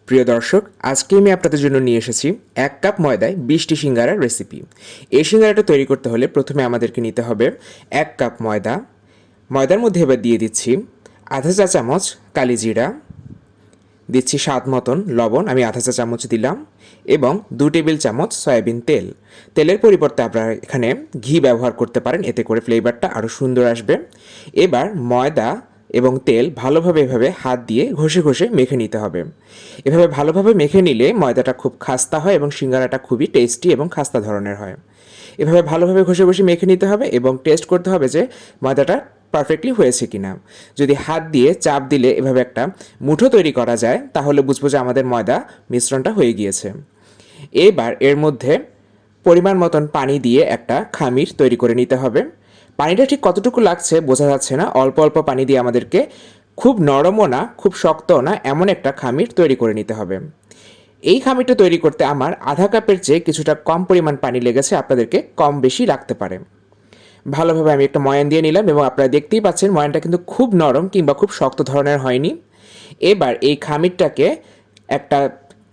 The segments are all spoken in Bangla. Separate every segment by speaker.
Speaker 1: প্রিয় দর্শক, আজকে আমি আপনাদের জন্য নিয়ে এসেছি 1 কাপ ময়দায় 20টি সিঙ্গারার রেসিপি। এই সিঙ্গারাটা তৈরি করতে হলে প্রথমে আমাদেরকে নিতে হবে 1 কাপ ময়দা। ময়দার মধ্যে এবার দিয়ে দিচ্ছি আধা চা চামচ কালি জিরা, দিচ্ছি স্বাদ মতন লবণ, আমি আধা চা চামচ দিলাম, এবং 2 টেবিল চামচ সয়াবিন তেল। তেলের পরিবর্তে আপনারা এখানে ঘি ব্যবহার করতে পারেন, এতে করে ফ্লেভারটা আরও সুন্দর আসবে। এবার ময়দা এবং তেল ভালোভাবে এভাবে হাত দিয়ে ঘষে ঘষে মেখে নিতে হবে। এভাবে ভালোভাবে মেখে নিলে ময়দাটা খুব খাস্তা হয় এবং সিঙ্গারাটা খুবই টেস্টি এবং খাস্তা ধরনের হয়। এভাবে ভালোভাবে ঘষে ঘষে মেখে নিতে হবে এবং টেস্ট করতে হবে যে ময়দাটা পারফেক্টলি হয়েছে কিনা। যদি হাত দিয়ে চাপ দিলে এভাবে একটা মুঠো তৈরি করা যায়, তাহলে বুঝবো যে আমাদের ময়দা মিশ্রণটা হয়ে গিয়েছে। এবার এর মধ্যে পরিমাণ মতন পানি দিয়ে একটা খামির তৈরি করে নিতে হবে। পানিটা ঠিক কতটুকু লাগছে বোঝা যাচ্ছে না, অল্প অল্প পানি দিয়ে আমাদেরকে খুব নরমও না খুব শক্তও না এমন একটা খামির তৈরি করে নিতে হবে। এই খামিরটা তৈরি করতে আমার আধা কাপের চেয়ে কিছুটা কম পরিমাণ পানি লেগেছে, আপনাদেরকে কম বেশি লাগতে পারে। ভালোভাবে আমি একটা ময়ান দিয়ে নিলাম এবং আপনারা দেখতেই পাচ্ছেন ময়ানটা কিন্তু খুব নরম কিংবা খুব শক্ত ধরনের হয়নি। এবার এই খামিরটাকে একটা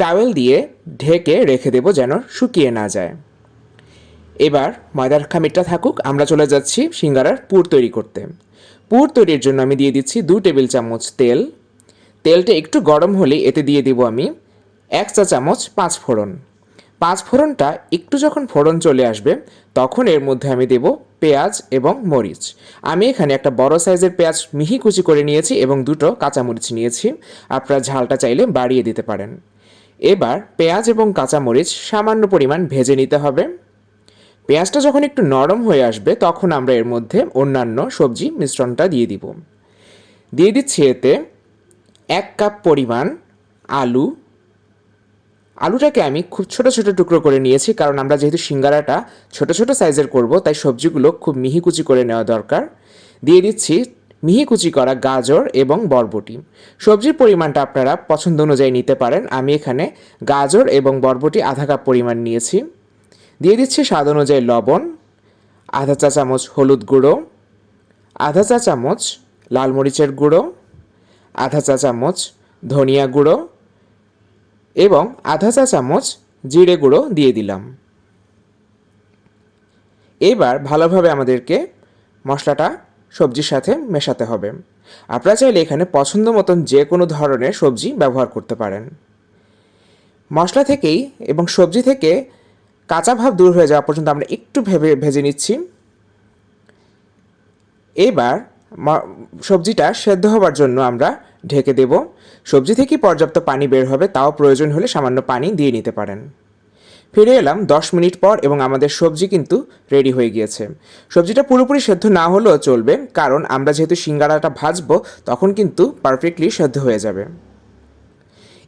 Speaker 1: টাওয়েল দিয়ে ঢেকে রেখে দেবো যেন শুকিয়ে না যায়। এবার ময়দার খামিরটা থাকুক, আমরা চলে যাচ্ছি সিঙ্গারার পুর তৈরি করতে। পুর তৈরির জন্য আমি দিয়ে দিচ্ছি 2 টেবিল চামচ তেল। তেলটা একটু গরম হলেই এতে দিয়ে দেব আমি 1 চা চামচ 5 ফোড়ন। 5 ফোড়নটা একটু যখন ফোড়ন চলে আসবে তখন এর মধ্যে আমি দেব পেঁয়াজ এবং মরিচ। আমি এখানে একটা বড় সাইজের পেঁয়াজ মিহি কুচি করে নিয়েছি এবং 2টো কাঁচামরিচ নিয়েছি, আপনারা ঝালটা চাইলে বাড়িয়ে দিতে পারেন। এবার পেঁয়াজ এবং কাঁচামরিচ সামান্য পরিমাণ ভেজে নিতে হবে। পেঁয়াজটা যখন একটু নরম হয়ে আসবে তখন আমরা এর মধ্যে অন্যান্য সবজি মিশ্রণটা দিয়ে দিব। দিয়ে দিচ্ছি এতে 1 কাপ পরিমাণ আলু। আলুটাকে আমি খুব ছোট ছোট টুকরো করে নিয়েছি, কারণ আমরা যেহেতু সিঙ্গারাটা ছোট ছোট সাইজের করব তাই সবজিগুলো খুব মিহি কুচি করে নেওয়া দরকার। দিয়ে দিচ্ছি মিহি কুচি করা গাজর এবং বরবটি। সবজির পরিমাণটা আপনারা পছন্দ অনুযায়ী নিতে পারেন, আমি এখানে গাজর এবং বরবটি আধা কাপ পরিমাণ নিয়েছি। দিয়ে দিচ্ছি স্বাদ অনুযায়ী লবণ, আধা চা চামচ হলুদ গুঁড়ো, আধা চা চামচ লাল মরিচের গুঁড়ো, আধা চা চামচ ধনিয়া গুঁড়ো এবং আধা চা চামচ জিরে গুঁড়ো দিয়ে দিলাম। এবার ভালোভাবে আমাদেরকে মশলাটা সবজির সাথে মেশাতে হবে। আপনারা চাইলে এখানে পছন্দ মতন যে কোনো ধরনের সবজি ব্যবহার করতে পারেন। মশলা থেকেই এবং সবজি থেকে কাঁচা ভাব দূর হয়ে যাওয়া পর্যন্ত আমরা একটু ভেজে নিচ্ছি। এবার সবজিটা সেদ্ধ হবার জন্য আমরা ঢেকে দেব। সবজি থেকে পর্যাপ্ত পানি বের হবে, তাও প্রয়োজন হলে সামান্য পানি দিয়ে নিতে পারেন। ফিরে এলাম 10 মিনিট পর এবং আমাদের সবজি কিন্তু রেডি হয়ে গিয়েছে। সবজিটা পুরোপুরি সেদ্ধ না হলেও চলবে, কারণ আমরা যেহেতু সিঙ্গারাটা ভাজবো তখন কিন্তু পারফেক্টলি সেদ্ধ হয়ে যাবে।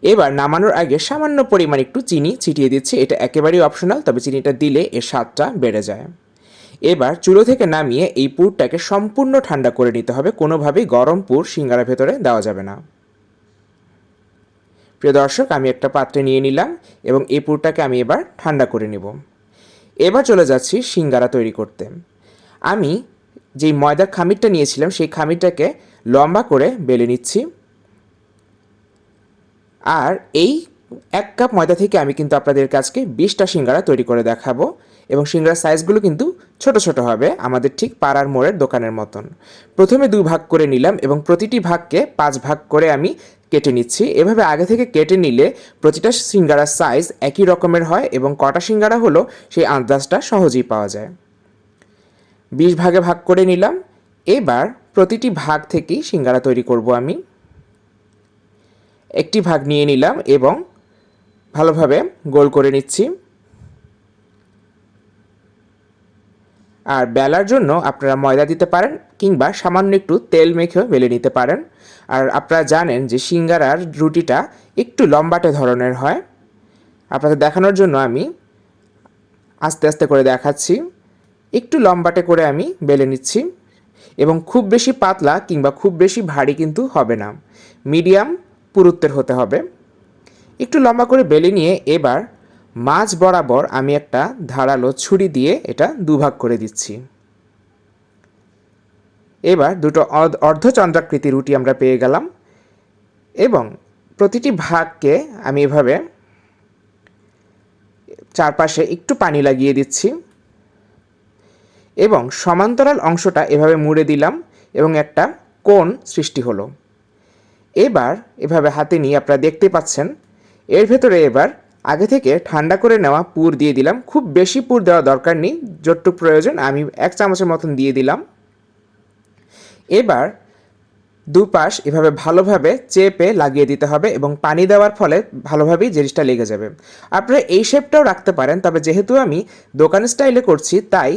Speaker 1: এবার নামানোর আগে সামান্য পরিমাণ একটু চিনি ছিটিয়ে দিচ্ছি, এটা একেবারেই অপশনাল, তবে চিনিটা দিলে এর স্বাদটা বেড়ে যায়। এবার চুলো থেকে নামিয়ে এই পুরটাকে সম্পূর্ণ ঠান্ডা করে নিতে হবে, কোনোভাবেই গরম পুর সিঙ্গারার ভেতরে দেওয়া যাবে না। প্রিয় দর্শক, আমি একটা পাত্রে নিয়ে নিলাম এবং এই পুরটাকে আমি এবার ঠান্ডা করে নেব। এবার চলে যাচ্ছি সিঙ্গারা তৈরি করতে। আমি যেই ময়দার খামিরটা নিয়েছিলাম সেই খামিরটাকে লম্বা করে বেলে নিচ্ছি। আর এই 1 কাপ ময়দা থেকে আমি কিন্তু আপনাদের কাছকে 20টা সিঙ্গারা তৈরি করে দেখাবো এবং সিঙ্গারার সাইজগুলো কিন্তু ছোট ছোট হবে, আমাদের ঠিক পাড়ার মোড়ের দোকানের মতন। প্রথমে 2 ভাগ করে নিলাম এবং প্রতিটি ভাগকে 5 ভাগ করে আমি কেটে নিচ্ছি। এভাবে আগে থেকে কেটে নিলে প্রতিটা সিঙ্গারার সাইজ একই রকমের হয় এবং কটা সিঙ্গারা হলো সেই আন্দাজটা সহজেই পাওয়া যায়। 20 ভাগে ভাগ করে নিলাম। এবার প্রতিটি ভাগ থেকেই সিঙ্গারা তৈরি করব আমি। একটি ভাগ নিয়ে নিলাম এবং ভালোভাবে গোল করে নিচ্ছি। আর বেলার জন্য আপনারা ময়দা দিতে পারেন কিংবা সামান্য একটু তেল মেখেও বেলে নিতে পারেন। আর আপনারা জানেন যে সিঙ্গারার রুটিটা একটু লম্বাটে ধরনের হয়। আপনাদের দেখানোর জন্য আমি আস্তে আস্তে করে দেখাচ্ছি। একটু লম্বাটে করে আমি বেলে নিচ্ছি এবং খুব বেশি পাতলা কিংবা খুব বেশি ভারী কিন্তু হবে না, মিডিয়াম পুরুত্বের হতে হবে। একটু লম্বা করে বেলে নিয়ে এবার মাঝ বরাবর আমি একটা ধারালো ছুরি দিয়ে এটা 2 ভাগ করে দিচ্ছি। এবার দুটো অর্ধচন্দ্রাকৃতি রুটি আমরা পেয়ে গেলাম এবং প্রতিটি ভাগকে আমি এভাবে চারপাশে একটু পানি লাগিয়ে দিচ্ছি এবং সমান্তরাল অংশটা এভাবে মুড়ে দিলাম এবং একটা কোণ সৃষ্টি হলো। এবার এভাবে হাতে নিয়ে আপনারা দেখতে পাচ্ছেন এর ভেতরে এবার আগে থেকে ঠান্ডা করে নেওয়া পুর দিয়ে দিলাম। খুব বেশি পুর দেওয়া দরকার নেই, যতটুকু প্রয়োজন আমি 1 চামচের মতন দিয়ে দিলাম। এবার দুপাশ এভাবে ভালোভাবে চেপে লাগিয়ে দিতে হবে এবং পানি দেওয়ার ফলে ভালোভাবেই জিনিসটা লেগে যাবে। আপনারা এই শেপটাও রাখতে পারেন, তবে যেহেতু আমি দোকান স্টাইলে করছি তাই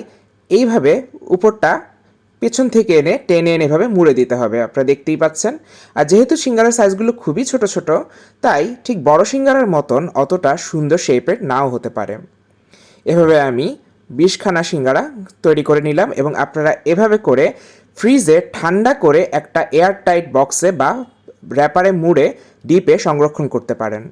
Speaker 1: এইভাবে উপরটা পেছন থেকে এনে টেনে এনে এভাবে মুড়ে দিতে হবে। আপনারা দেখতেই পাচ্ছেন। আর যেহেতু সিঙ্গারার সাইজগুলো খুবই ছোট ছোট, তাই ঠিক বড় সিঙ্গারার মতন অতটা সুন্দর শেপের নাও হতে পারে। এভাবে আমি 20খানা সিঙ্গারা তৈরি করে নিলাম এবং আপনারা এভাবে করে ফ্রিজে ঠান্ডা করে একটা এয়ার টাইট বক্সে বা র্যাপারে মুড়ে ডিপে সংরক্ষণ করতে পারেন।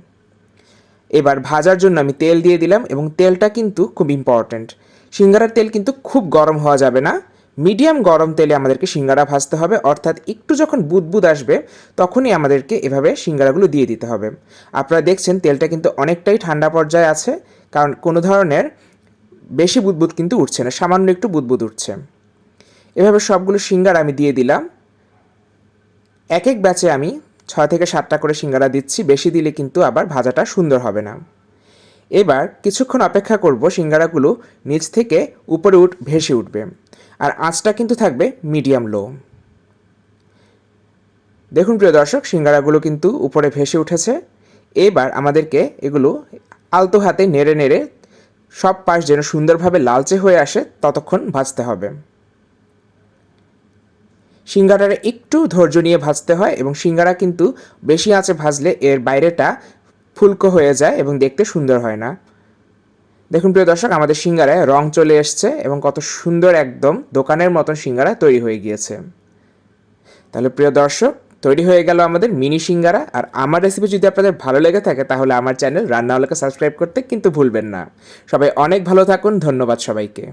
Speaker 1: এবার ভাজার জন্য আমি তেল দিয়ে দিলাম এবং তেলটা কিন্তু খুব ইম্পর্ট্যান্ট। সিঙ্গারার তেল কিন্তু খুব গরম হওয়া যাবে না, মিডিয়াম গরম তেলে আমাদেরকে সিঙ্গারা ভাজতে হবে। অর্থাৎ একটু যখন বুদবুদ আসবে তখনই আমাদেরকে এভাবে সিঙ্গারাগুলো দিয়ে দিতে হবে। আপনারা দেখছেন তেলটা কিন্তু অনেকটাই ঠান্ডা পর্যায়ে আছে, কারণ কোনো ধরনের বেশি বুদবুদ কিন্তু উঠছে না, সামান্য একটু বুদবুদ উঠছে। এভাবে সবগুলো সিঙ্গারা আমি দিয়ে দিলাম। এক এক ব্যাচে আমি 6 থেকে 7টা করে সিঙ্গারা দিচ্ছি, বেশি দিলে কিন্তু আবার ভাজাটা সুন্দর হবে না। এবার কিছুক্ষণ অপেক্ষা করব, সিঙ্গারাগুলো নিচ থেকে উপরে ভেসে উঠবে আর আঁচটা কিন্তু থাকবে মিডিয়াম লো। দেখুন প্রিয় দর্শক, সিঙ্গারাগুলো কিন্তু উপরে ভেসে উঠেছে। এবার আমাদেরকে এগুলো আলতো হাতে নেড়ে নেড়ে সব পাশ যেন সুন্দরভাবে লালচে হয়ে আসে ততক্ষণ ভাজতে হবে। সিঙ্গারাটা একটু ধৈর্য নিয়ে ভাজতে হয় এবং সিঙ্গারা কিন্তু বেশি আঁচে ভাজলে এর বাইরেটা ফুলকো হয়ে যায় এবং দেখতে সুন্দর হয় না। দেখুন প্রিয় দর্শক, আমাদের সিঙ্গারায় রং চলে এসছে এবং কত সুন্দর একদম দোকানের মতন সিঙ্গারা তৈরি হয়ে গিয়েছে। তাহলে প্রিয় দর্শক, তৈরি হয়ে গেল আমাদের মিনি সিঙ্গারা। আর আমার রেসিপি যদি আপনাদের ভালো লেগে থাকে তাহলে আমার চ্যানেল রান্নাওয়ালাকে সাবস্ক্রাইব করতে কিন্তু ভুলবেন না। সবাই অনেক ভালো থাকুন, ধন্যবাদ সবাইকে।